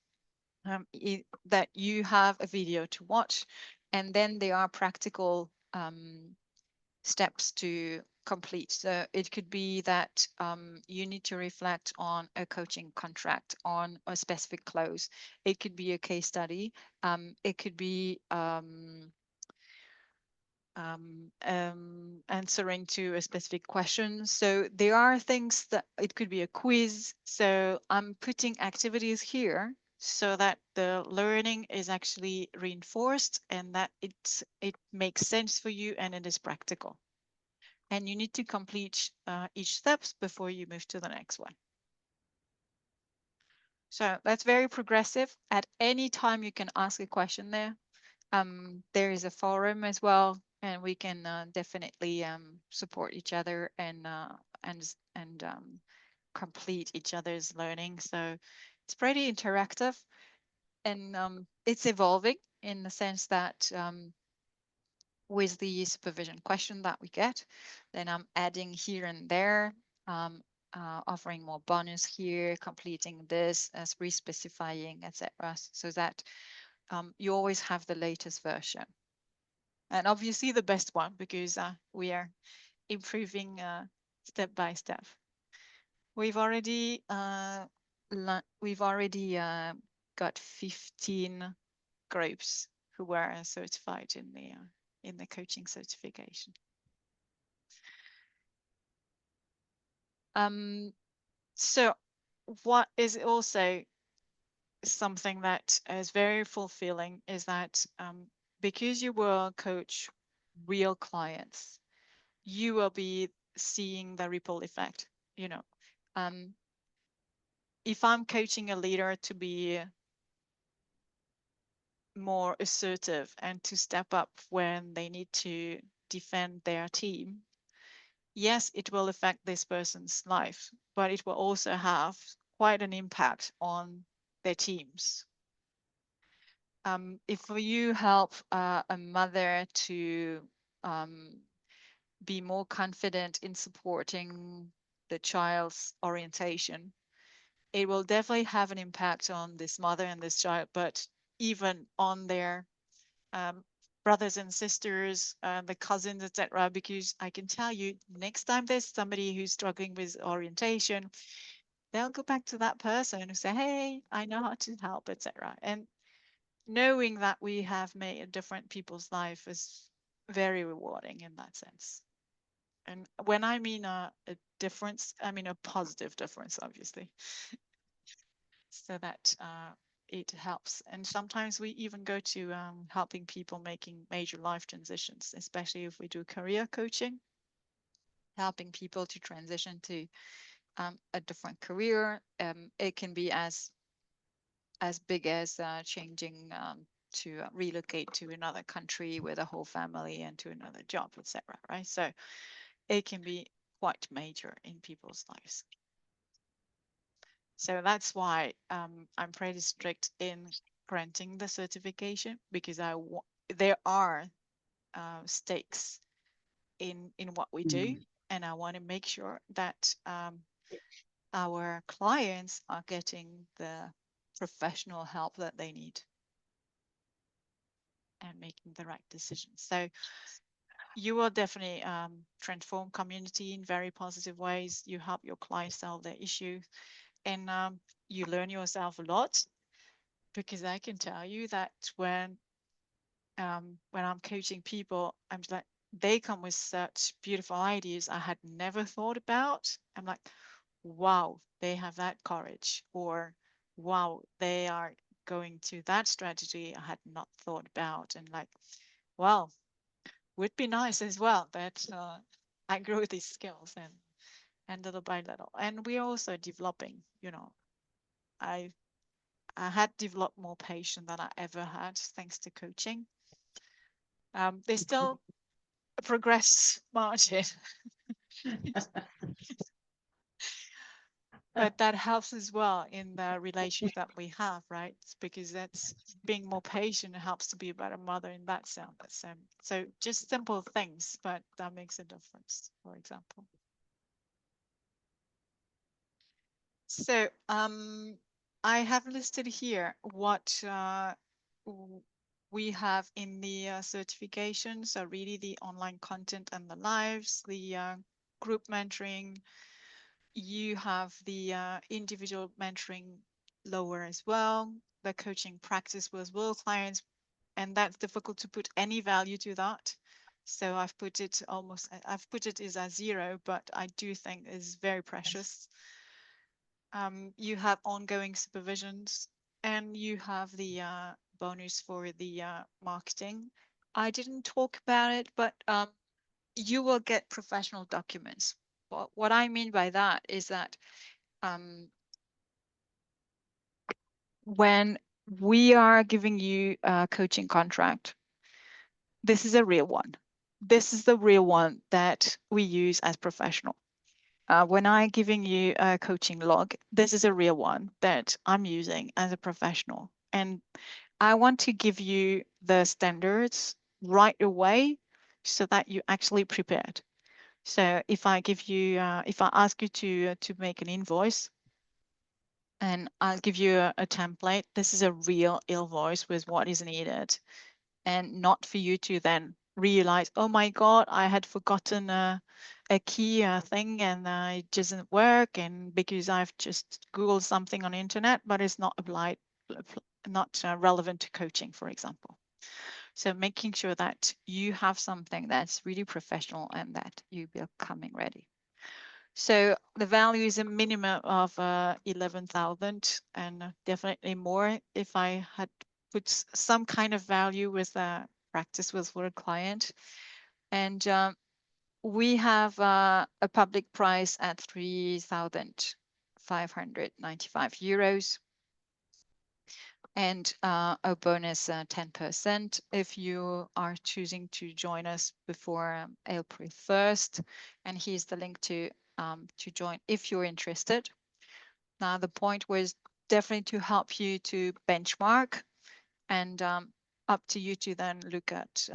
that you have a video to watch, and then there are practical steps to complete. So it could be that you need to reflect on a coaching contract, on a specific close. It could be a case study. It could be answering to a specific question. So there are things that it could be a quiz. So I'm putting activities here so that the learning is actually reinforced and that it makes sense for you and it is practical. And you need to complete each steps before you move to the next one. So that's very progressive. At any time you can ask a question there. There is a forum as well, and we can definitely support each other and complete each other's learning. So it's pretty interactive, and it's evolving in the sense that with the supervision question that we get, then I'm adding here and there, offering more bonus here, completing this, as re-specifying, etc., so that you always have the latest version. And obviously the best one, because we are improving step by step. We've already got 15 groups who were certified in the coaching certification. So what is also something that is very fulfilling is that because you will coach real clients, you will be seeing the ripple effect. You know, if I'm coaching a leader to be more assertive and to step up when they need to defend their team, yes, it will affect this person's life, but it will also have quite an impact on their teams. If you help a mother to be more confident in supporting the child's orientation, it will definitely have an impact on this mother and this child, but even on their brothers and sisters, the cousins, etc. Because I can tell you, next time there's somebody who's struggling with orientation, they'll go back to that person and say, "Hey, I know how to help," etc. And knowing that we have made a different people's life is very rewarding in that sense. And when I mean a difference, I mean a positive difference, obviously, so that it helps. And sometimes we even go to helping people making major life transitions, especially if we do career coaching, helping people to transition to a different career. It can be as big as changing to relocate to another country with a whole family and to another job, etc. Right? So it can be quite major in people's lives. So that's why I'm pretty strict in granting the certification, because there are stakes in what we do, and I want to make sure that our clients are getting the professional help that they need and making the right decisions. So you will definitely transform community in very positive ways. You help your clients solve their issues, and you learn yourself a lot, because I can tell you that when I'm coaching people, I'm just like, they come with such beautiful ideas I had never thought about. I'm like, wow, they have that courage, or wow, they are going to that strategy I had not thought about, and like, well, would be nice as well that I grow these skills and little by little. And we're also developing, you know, I had developed more patience than I ever had thanks to coaching. There's still a progress margin, but that helps as well in the relationship that we have, right? It's because that's being more patient helps to be a better mother in that sense. So just simple things, but that makes a difference, for example. So I have listed here what we have in the certification. So really the online content and the lives, the group mentoring. You have the individual mentoring lower as well, the coaching practice with will clients, and that's difficult to put any value to that. So I've put it as a 0, but I do think is very precious. You have ongoing supervisions, and you have the bonus for the marketing. I didn't talk about it, but you will get professional documents. What I mean by that is that when we are giving you a coaching contract, this is a real one. This is the real one that we use as professional. When I'm giving you a coaching log, this is a real one that I'm using as a professional. And I want to give you the standards right away so that you're actually prepared. So if I give you, if I ask you to make an invoice, and I'll give you a template, this is a real invoice with what is needed, and not for you to then realize, oh my God, I had forgotten a key thing and it doesn't work, and because I've just Googled something on the internet, but it's not applied, not relevant to coaching, for example. So making sure that you have something that's really professional and that you will coming ready. So the value is a minimum of 11,000 and definitely more if I had put some kind of value with a practice with for a client. And we have a public price at 3,595 euros. And a bonus 10% if you are choosing to join us before April 1st. And here's the link to join if you're interested. Now, the point was definitely to help you to benchmark, and up to you to then look at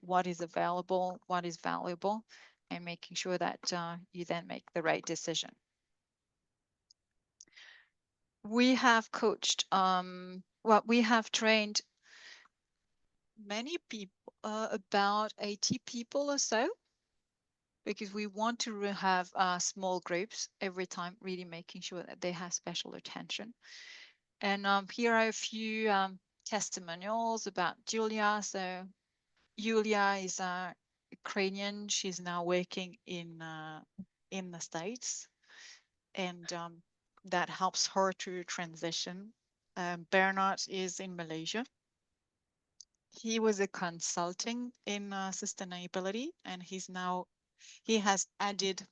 what is available, what is valuable, and making sure that you then make the right decision. We have coached, well, we have trained many people, about 80 people or so, because we want to have small groups every time, really making sure that they have special attention. And here are a few testimonials about Julia. So Julia is Ukrainian. She's now working in the States, and that helps her to transition. Bernard is in Malaysia. He was a consulting in sustainability, and he has added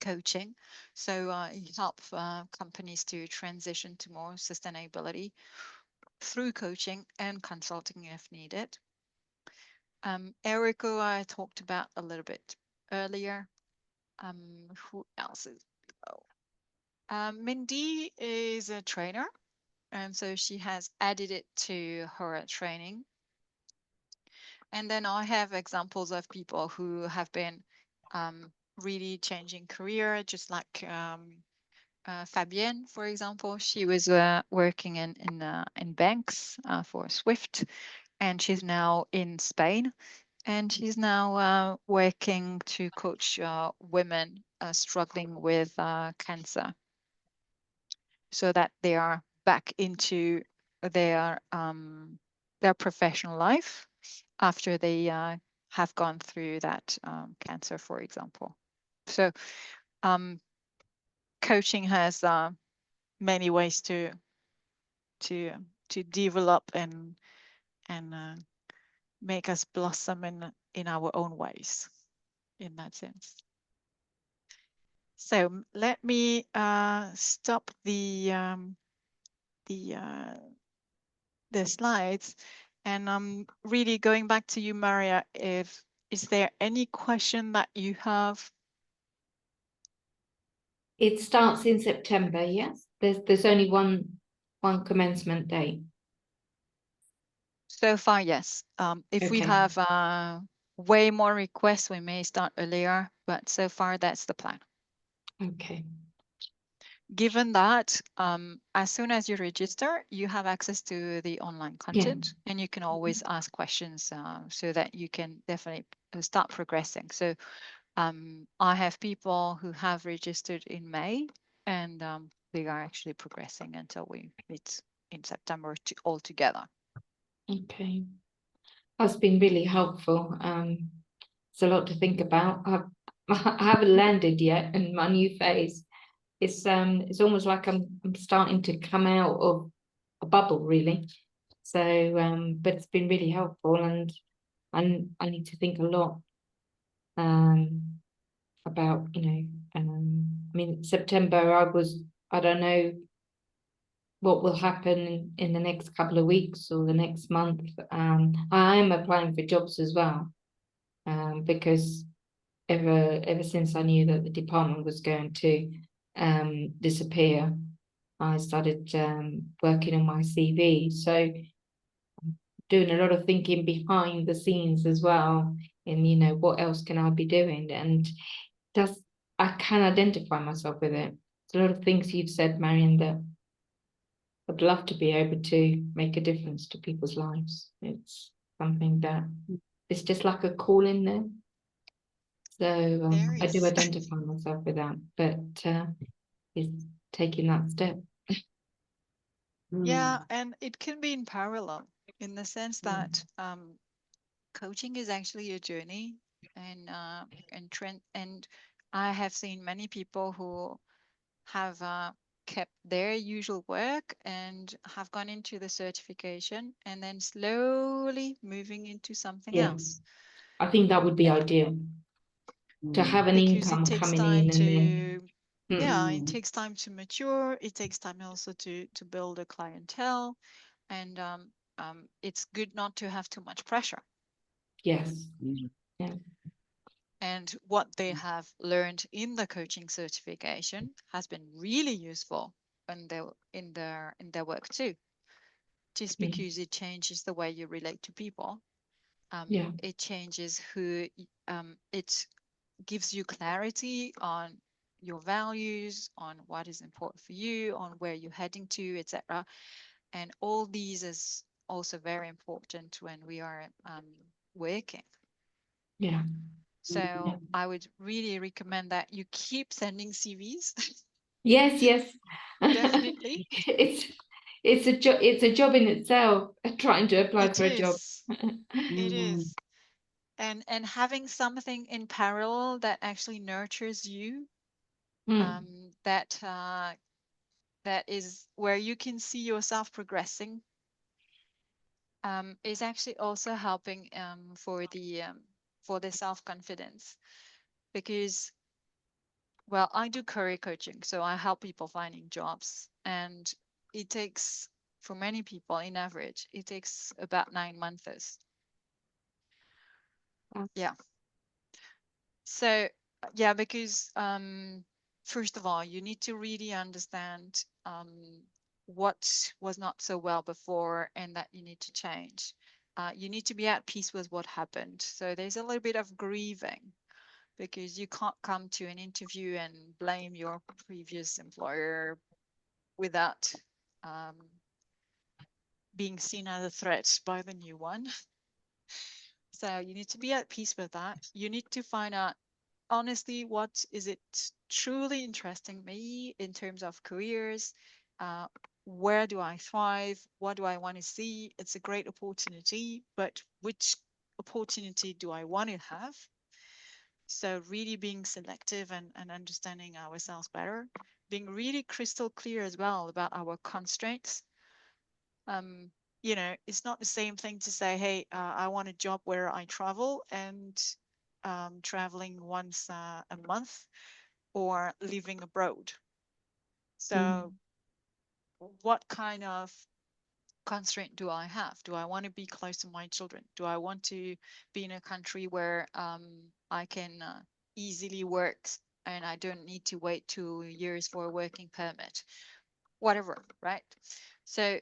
coaching. So he helps companies to transition to more sustainability through coaching and consulting if needed. Erico, I talked about a little bit earlier. Who else is below? Mindy is a trainer, and so she has added it to her training. And then I have examples of people who have been really changing career, just like Fabienne, for example. She was working in banks for Swift, and she's now in Spain, and she's now working to coach women struggling with cancer, so that they are back into their professional life after they have gone through that cancer, for example. So coaching has many ways to develop and make us blossom in our own ways in that sense. So let me stop the the slides, and I'm really going back to you, Maria. Is there any question that you have? It starts in September, yes? There's only one commencement date. So far, yes. If we Okay. have way more requests, we may start earlier, but so far that's the plan. Okay. Given that, as soon as you register, you have access to the online content, and you can always ask questions so that you can definitely start progressing. So I have people who have registered in May, and they are actually progressing until we meet in September all together. Okay. That's been really helpful. It's a lot to think about. I haven't landed yet in my new phase. It's almost like I'm starting to come out of a bubble, really. So but it's been really helpful, and I need to think a lot about, I mean, September, I don't know what will happen in the next couple of weeks or the next month. I am applying for jobs as well, because ever since I knew that the department was going to disappear, I started working on my CV. So doing a lot of thinking behind the scenes as well, and what else can I be doing? And I can identify myself with it. It's a lot of things you've said, Marianne, that I'd love to be able to make a difference to people's lives. It's something that it's just like a call in there. So I do identify myself with that, but it's taking that step. Yeah, and it can be in parallel in the sense that coaching is actually a journey, and trend. And I have seen many people who have kept their usual work and have gone into the certification and then slowly moving into something Yeah, else. I think that would be ideal to have an Because it income takes coming time in, and to, then yeah, it takes time to mature. It takes time also to build a clientele, and it's good not to have too much pressure. yes, yeah, And what they have learned in the coaching certification has been really useful in their work too. Just because it changes the way you relate to people, yeah, it changes it gives you clarity on your values, on what is important for you, on where you're heading to, etc. And all these is also very important when we are working. yeah. So I would really recommend that you keep sending CVs. Yes, yes. Definitely. It's a job. It's a job in itself. Trying to apply It for a job. is. It is. And having something in parallel that actually nurtures you, that that is where you can see yourself progressing, is actually also helping for the self-confidence. Because, well, I do career coaching, so I help people finding jobs, and it takes, for many people, in average, it takes about 9 months. Yeah. So yeah, because first of all, you need to really understand what was not so well before and that you need to change. You need to be at peace with what happened. So there's a little bit of grieving, because you can't come to an interview and blame your previous employer without um, being seen as a threat by the new one. So you need to be at peace with that. You need to find out honestly, what is it truly interesting me in terms of careers? Uh, where do I thrive? What do I want to see? It's a great opportunity, but which opportunity do I want to have? So really being selective and understanding ourselves better, being really crystal clear as well about our constraints. You know, it's not the same thing to say, hey, I want a job where I travel and traveling once a month or living abroad. So what kind of constraint do I have? Do I want to be close to my children? Do I want to be in a country where I can easily work and I don't need to wait 2 years for a working permit? Whatever, right? So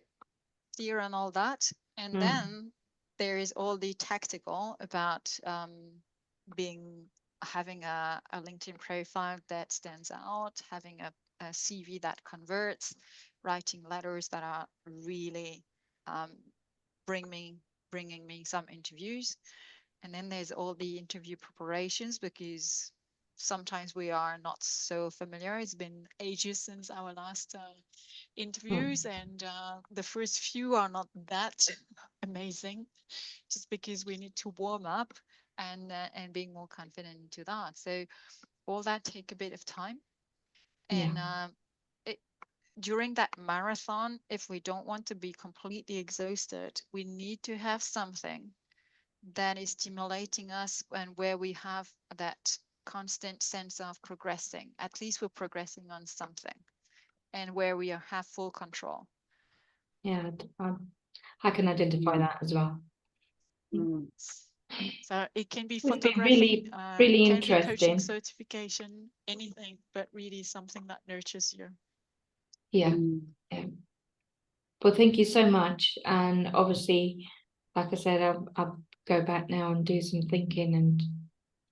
clear on all that. And then there is all the tactical about having a LinkedIn profile that stands out, having a CV that converts, writing letters that are really um, bringing me some interviews. And then there's all the interview preparations, because sometimes we are not so familiar. It's been ages since our last interviews, and the first few are not that amazing, just because we need to warm up and being more confident into that. So all that take a bit of time, and it, during that marathon, if we don't want to be completely exhausted, we need to have something that is stimulating us and where we have that constant sense of progressing. At least we're progressing on something, and where we have full control. Yeah, I can identify that as well. So it can be It's been photography, really can be coaching interesting. certification, anything, but really something that nurtures you. Yeah. Well, thank you so much. And obviously, like I said, I'll go back now and do some thinking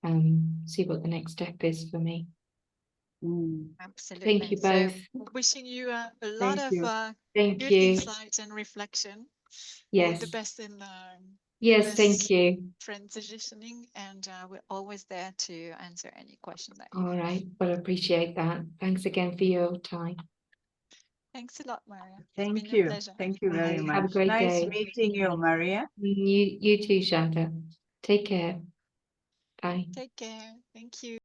and see what the next step is for me. Absolutely. Thank you So both. wishing you a lot Thank of you. Thank good you. insights and reflection. All the Yes. best in Yes, thank this you. transitioning, and we're always there to answer any questions that you All have. right. Well, I appreciate that. Thanks again for your time. Thanks a lot, Maria. It's Thank been a you. pleasure. Thank you very Bye. much. Have a great Nice day. meeting you, Maria. You too, Shanta. Take care. Bye. Take care. Thank you.